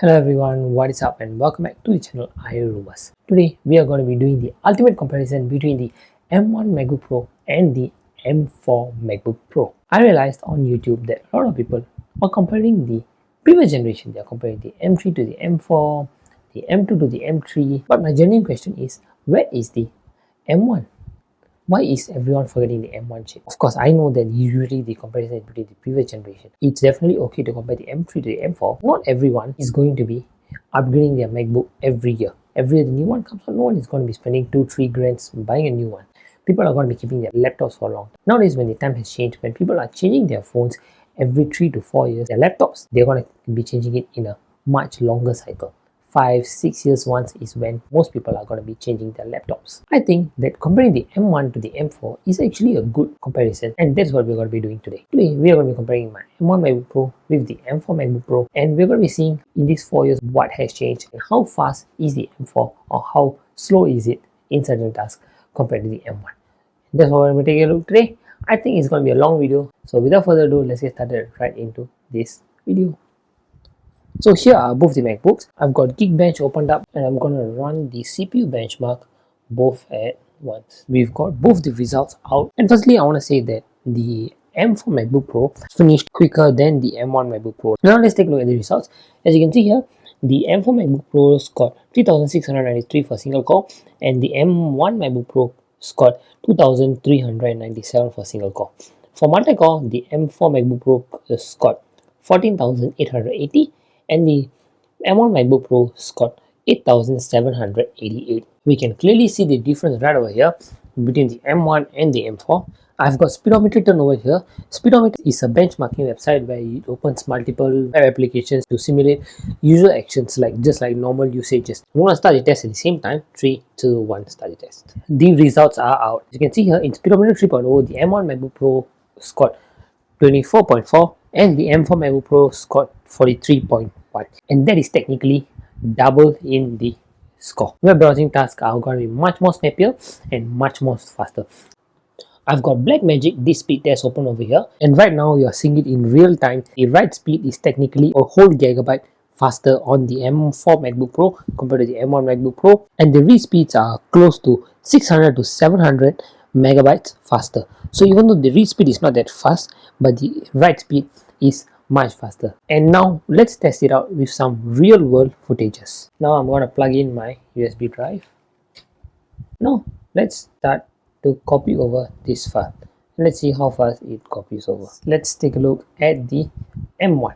Hello everyone, what is up and welcome back to the channel iRumors. Today we are going to be doing the ultimate comparison between the M1 MacBook Pro and the M4 MacBook Pro. I realized on YouTube that a lot of people are comparing the previous generation. They are comparing the M3 to the M4, the M2 to the M3. But my genuine question is, where is the M1? Why is everyone forgetting the M1 chip? Of course, I know that usually the comparison is between the previous generation. It's definitely okay to compare the M3 to the M4. Not everyone is going to be upgrading their MacBook every year. Every year the new one comes out, no one is going to be spending 2-3 grand buying a new one. People are going to be keeping their laptops for long. Nowadays, when the time has changed, when people are changing their phones every 3 to 4 years, their laptops, they're going to be changing it in a much longer cycle. 5-6 years once is when most people are going to be changing their laptops. I think that comparing the M1 to the M4 is actually a good comparison, and that's what we're going to be doing today. Today we are going to be comparing my M1 MacBook Pro with the M4 MacBook Pro, and we're going to be seeing in these 4 years what has changed and how fast is the M4 or how slow is it in certain tasks compared to the M1. That's what we're going to take a look today. I think it's going to be a long video, so without further ado, let's get started right into this video. So here are both the MacBooks. I've got Geekbench opened up and I'm going to run the CPU benchmark both at once. We've got both the results out, and firstly I want to say that the M4 MacBook Pro finished quicker than the M1 MacBook Pro. Now let's take a look at the results. As you can see here, the M4 MacBook Pro scored 3693 for single core, and the M1 MacBook Pro scored 2397 for single core. For multi-core, the M4 MacBook Pro scored 14880, and the M1 MacBook Pro scored 8788. We can clearly see the difference right over here between the M1 and the M4. I've got speedometer turned over here. Speedometer is a benchmarking website where it opens multiple web applications to simulate user actions just like normal usages. I'm going to start the test at the same time. 3, 2, 1, start the test. The results are out. As you can see here in speedometer 3.0, the M1 MacBook Pro scored 24.4 and the M4 MacBook Pro scored 43.1, and that is technically double in the score. Web browsing tasks are going to be much more snappier and much more faster. I've got Blackmagic this speed test open over here, and right now you are seeing it in real time. The write speed is technically a whole gigabyte faster on the M4 MacBook Pro compared to the M1 MacBook Pro, and the read speeds are close to 600 to 700 megabytes faster. So even though the read speed is not that fast, but the write speed is much faster. And now let's test it out with some real world footages. Now I'm going to plug in my USB drive. Now let's start to copy over this file. Let's see how fast it copies over. Let's take a look at the M1.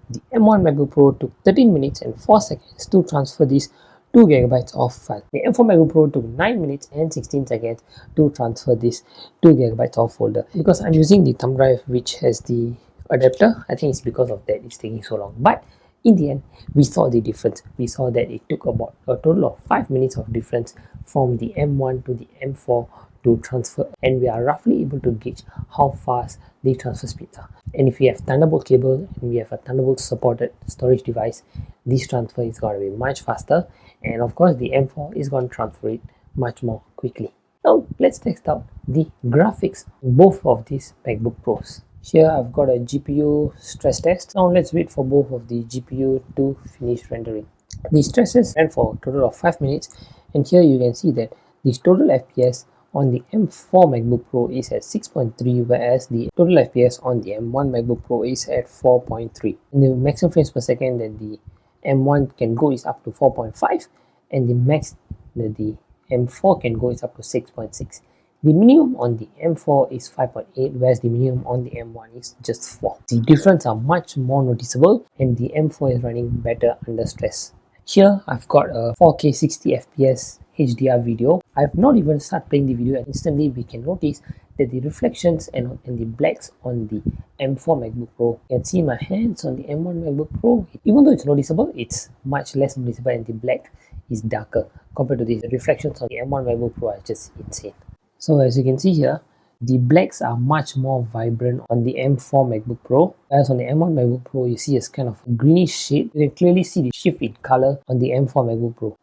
The M1 MacBook Pro took 13 minutes and 4 seconds to transfer this 2 gigabytes of file. The M4 MacBook Pro took 9 minutes and 16 seconds to transfer this 2 gigabytes of folder. Because I'm using the thumb drive which has the adapter, I think it's because of that it's taking so long. But in the end, we saw the difference. We saw that it took about a total of 5 minutes of difference from the M1 to the M4 to transfer, and we are roughly able to gauge how fast the transfer speeds are. And if we have Thunderbolt cable and we have a Thunderbolt supported storage device, this transfer is going to be much faster, and of course the M4 is going to transfer it much more quickly. Now let's test out the graphics of both of these MacBook Pros. Here I've got a GPU stress test. Now let's wait for both of the GPU to finish rendering. The stress test ran for a total of 5 minutes, and here you can see that the total FPS on the M4 MacBook Pro is at 6.3, whereas the total FPS on the M1 MacBook Pro is at 4.3. And the maximum frames per second that the M1 can go is up to 4.5, and the max that the M4 can go is up to 6.6. The minimum on the M4 is 5.8, whereas the minimum on the M1 is just 4. The difference are much more noticeable, and the M4 is running better under stress. Here I've got a 4K 60 FPS HDR video. I've not even started playing the video, and instantly we can notice that the reflections and the blacks on the M4 MacBook Pro. You can see my hands on the M1 MacBook Pro. Even though it's noticeable, it's much less noticeable, and the black is darker compared to the reflections on the M1 MacBook Pro are just insane. So as you can see here, the blacks are much more vibrant on the M4 MacBook Pro, whereas on the M1 MacBook Pro you see a kind of greenish shade. You can clearly see the shift in color on the M4 MacBook Pro.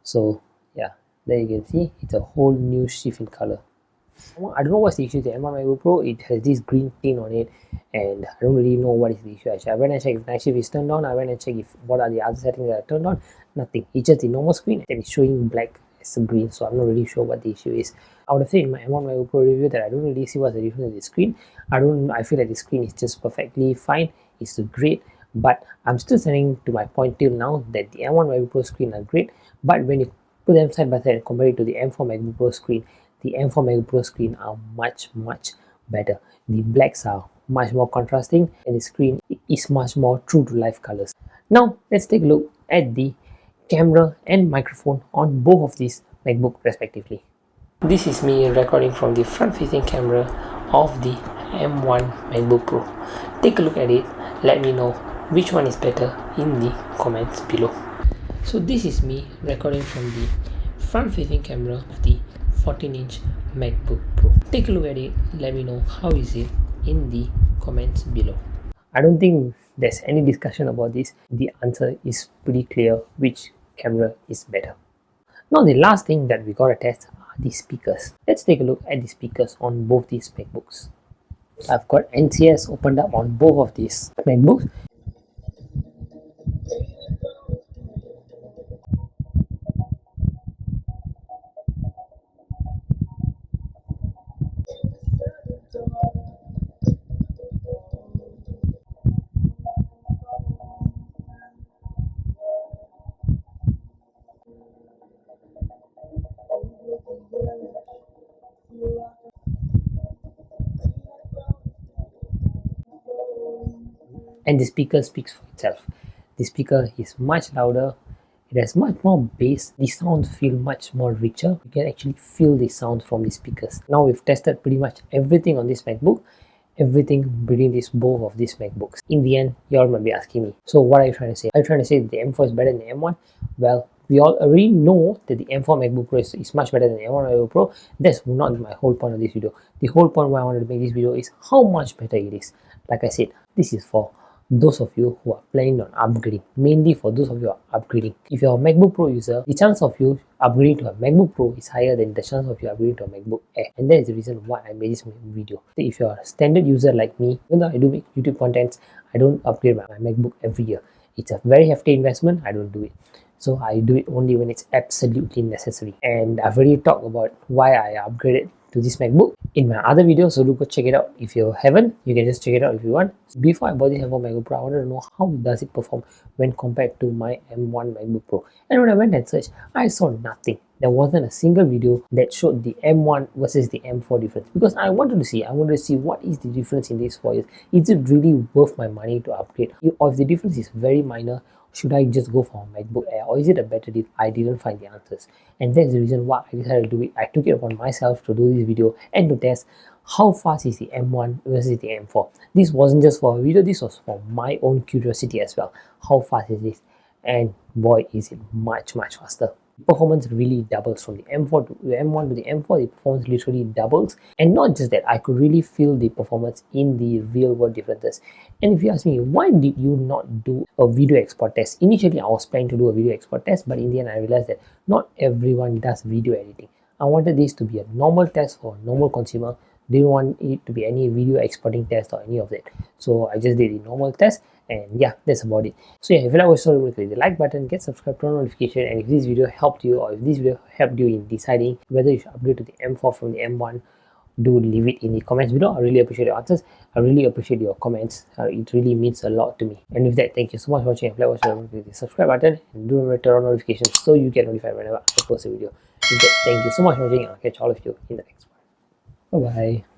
So yeah, there you can see it's a whole new shift in color. I don't know what's the issue with the M1 MacBook Pro. It has this green tint on it, and I don't really know what is the issue. Actually, I went and checked if night shift is turned on. I went and checked if what are the other settings that are turned on. Nothing. It's just the normal screen and it's showing black as a green. So I'm not really sure what the issue is. I would have said in my M1 MacBook Pro review that I don't really see what's the difference with the screen. I feel like the screen is just perfectly fine. It's great. But I'm still standing to my point till now that the M1 MacBook Pro screen are great. But when you put them side by side and compare it to the M4 MacBook Pro screen, the M4 MacBook Pro screen are much better. The blacks are much more contrasting and the screen is much more true to life colors. Now let's take a look at the camera and microphone on both of these MacBook respectively. This is me recording from the front facing camera of the M1 MacBook Pro. Take a look at it, let me know which one is better in the comments below. So this is me recording from the front facing camera of the 14-inch MacBook Pro. Take a look at it, let me know how is it in the comments below. I don't think there's any discussion about this. The answer is pretty clear which camera is better. Now the last thing that we gotta test are the speakers. Let's take a look at the speakers on both these MacBooks. I've got NCS opened up on both of these MacBooks. And the speaker speaks for itself. The speaker is much louder, it has much more bass, the sound feels much more richer. You can actually feel the sound from the speakers. Now we've tested pretty much everything on this MacBook, everything between both of these MacBooks. In the end, you all might be asking me, so what are you trying to say? Are you trying to say that the M4 is better than the M1? Well, we all already know that the M4 MacBook Pro is much better than the M1 MacBook Pro. That's not my whole point of this video. The whole point why I wanted to make this video is how much better it is. Like I said, this is for those of you who are planning on upgrading, mainly for those of you who are upgrading. If you're a MacBook Pro user, the chance of you upgrading to a MacBook Pro is higher than the chance of you upgrading to a MacBook Air, and that is the reason why I made this video. If you're a standard user like me, even though I do make YouTube contents, I don't upgrade my MacBook every year. It's a very hefty investment. I don't do it. So I do it only when it's absolutely necessary. And I've already talked about why I upgraded to this MacBook in my other video, so do go check it out. If you haven't, you can just check it out if you want. Before I bought this M4 MacBook Pro, I wanted to know how does it perform when compared to my M1 MacBook Pro. And when I went and searched, I saw nothing. There wasn't a single video that showed the M1 versus the M4 difference, because I wanted to see what is the difference in these 4 years. Is it really worth my money to upgrade? Or if the difference is very minor, should I just go for a MacBook Air, or is it a better deal? I didn't find the answers, and that's the reason why I decided to do it. I took it upon myself to do this video and to test how fast is the M1 versus the M4. This wasn't just for a video, this was for my own curiosity as well. How fast is this? And boy, is it much faster. Performance really doubles from the M4 to the M1 to the M4. The performance literally doubles, and not just that, I could really feel the performance in the real world differences. And if you ask me, why did you not do a video export test? Initially I was planning to do a video export test, but in the end I realized that not everyone does video editing. I wanted this to be a normal test for a normal consumer. Didn't want it to be any video exporting test or any of that, so I just did the normal test. And yeah, that's about it. So yeah, if you like what you saw, click the like button, get subscribed, turn on notification, and if this video helped you, or if this video helped you in deciding whether you should upgrade to the M4 from the M1, do leave it in the comments below. I really appreciate your answers. I really appreciate your comments. It really means a lot to me. And with that, thank you so much for watching. If you like what you saw, click the subscribe button, and do remember to turn on notifications so you get notified whenever I post a video. With that, thank you so much for watching. I'll catch all of you in the next one. Bye bye.